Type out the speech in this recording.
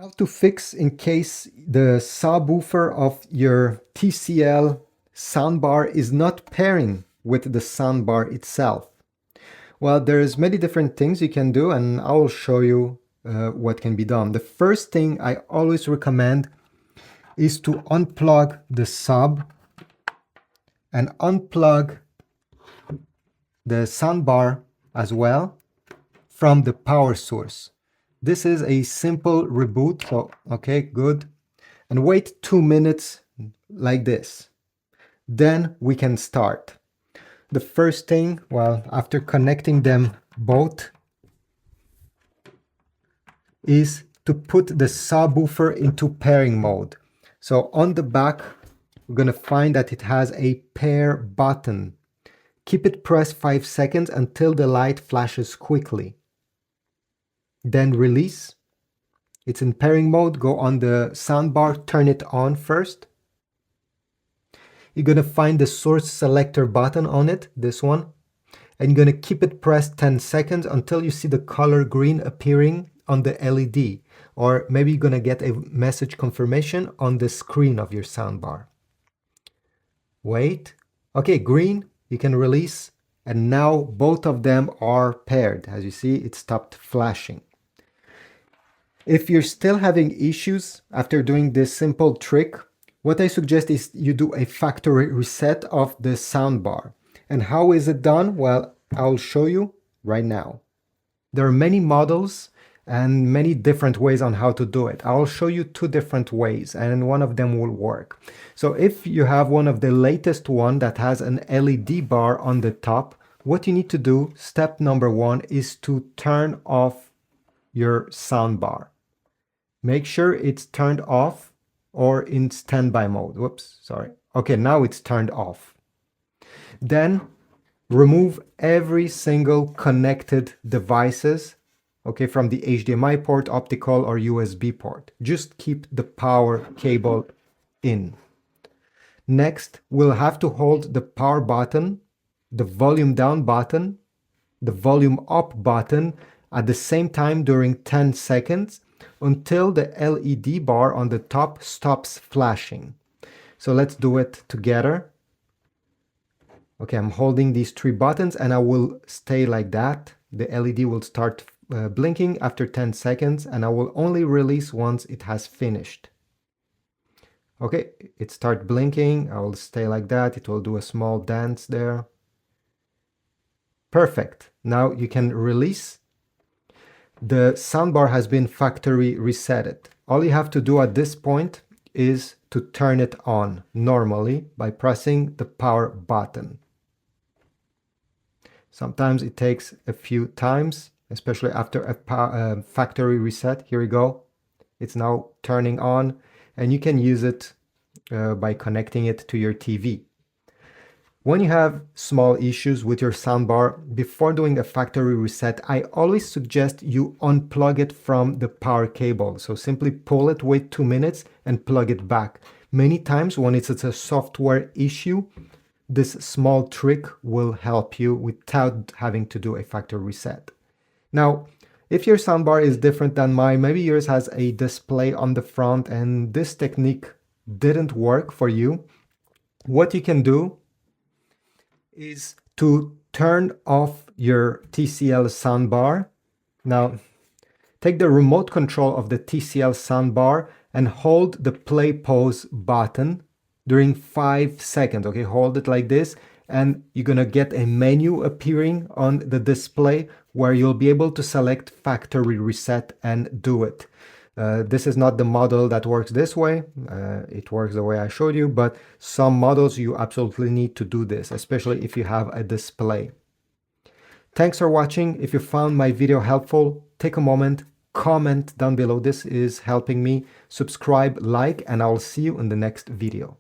How to fix in case the subwoofer of your TCL soundbar is not pairing with the soundbar itself. Well, there's many different things you can do, and I will show you what can be done. The first thing I always recommend is to unplug the sub and unplug the soundbar as well from the power source. This is a simple reboot, so okay, good. And wait 2 minutes like this. Then we can start. The first thing, well, after connecting them both, is to put the subwoofer into pairing mode. So on the back, we're gonna find that it has a pair button. Keep it pressed 5 seconds until the light flashes quickly. Then release. It's in pairing mode. Go on the soundbar, turn it on first. You're gonna find the source selector button on it, this one, and you're gonna keep it pressed 10 seconds until you see the color green appearing on the LED, or maybe you're gonna get a message confirmation on the screen of your soundbar. Wait. Okay, green, you can release, and now both of them are paired. As you see, it stopped flashing. If you're still having issues after doing this simple trick, what I suggest is you do a factory reset of the soundbar. And how is it done? Well, I'll show you right now. There are many models and many different ways on how to do it. I'll show you 2 different ways, and one of them will work. So if you have one of the latest one that has an LED bar on the top, what you need to do, step number 1, is to turn off your soundbar. Make sure it's turned off or in standby mode. Whoops, sorry. Okay, now it's turned off. Then remove every single connected devices, okay, from the HDMI port, optical, or USB port. Just keep the power cable in. Next, we'll have to hold the power button, the volume down button, the volume up button at the same time during 10 seconds until the LED bar on the top stops flashing. So let's do it together. Okay, I'm holding these 3 buttons and I will stay like that. The LED will start blinking after 10 seconds and I will only release once it has finished. Okay, it starts blinking. I will stay like that. It will do a small dance there. Perfect. Now you can release. The soundbar has been factory resetted. All you have to do at this point is to turn it on normally by pressing the power button. Sometimes it takes a few times, especially after a factory reset. Here we go. It's now turning on, and you can use it by connecting it to your TV. When you have small issues with your soundbar, before doing a factory reset, I always suggest you unplug it from the power cable. So simply pull it, wait 2 minutes, and plug it back. Many times when it's a software issue, this small trick will help you without having to do a factory reset. Now, if your soundbar is different than mine, maybe yours has a display on the front and this technique didn't work for you, what you can do is to turn off your TCL soundbar. Now, take the remote control of the TCL soundbar and hold the play pause button during 5 seconds. Okay, hold it like this and you're gonna get a menu appearing on the display where you'll be able to select factory reset and do it. This is not the model that works this way. It works the way I showed you, but some models you absolutely need to do this, especially if you have a display. Thanks for watching. If you found my video helpful, take a moment, comment down below. This is helping me. Subscribe, like, and I'll see you in the next video.